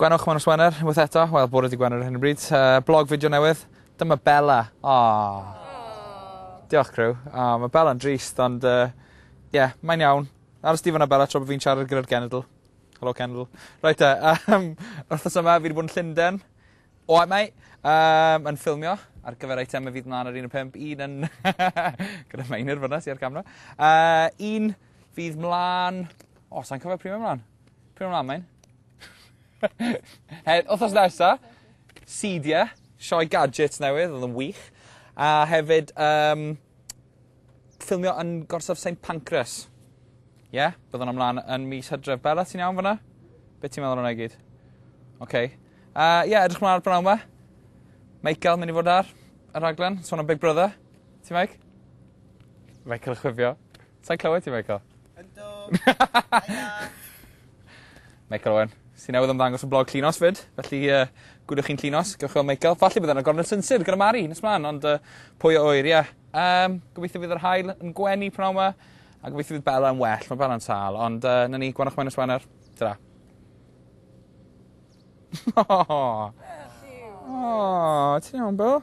Gwenwch Maen Yswener, unwaith eto, wel, bore di Gwener ar hyn o bryd. Blog fideo newydd. Dyma Bella. Diolch, crew. Mae Bella'n drist, ond mae'n iawn. Aros di fanna Bella, tro bod fi'n siarad gyda'r genedl. Helo, genedl. Reit wrthnos yma, fi wedi bod yn Llundain. Oed, mate. Yn ffilmio ar gyfer eitem y fydd mlaen ar 1.5. Un yn... gyda Meinir fyna, sy'n ar camera. Un fydd mlaen... sa'n cofio pryd mlaen? Pryd mlaen, Mein? Wrthnos nesa, Seedia, sioe gadgets newydd, oedd yn wych. A hefyd, ffilmio yn gorsaf St Pancras. Byddwn ymlaen yn mis Hydref. Bella, ti'n iawn fyna? Be ti'n meddwl o'na i gyd? Oce. Edrych mlaen ar brynawn yma. Michael mynd i fod ar y raglen. Sôn am Big Brother. Ti, Mike? Michael chwifio. Sa'n clywed ti, Michael? Yndw. Michael Owen. Sy'n newydd ymddangos y blog Clinos fyd. Felly, gwydwch chi'n Clinos. Gewch chi o Michael. Falle bydd yna gornel synsir gyda Mari nes mlaen. Ond pwy o oer, gobeithio fydd yr hael yn gwenu prynawn yma. A gobeithio fydd Bella yn well. Mae Bella yn sal. Ond na ni, Gwenwch Maen Yswener. Ta-ra. Ti'n iawn, Bill?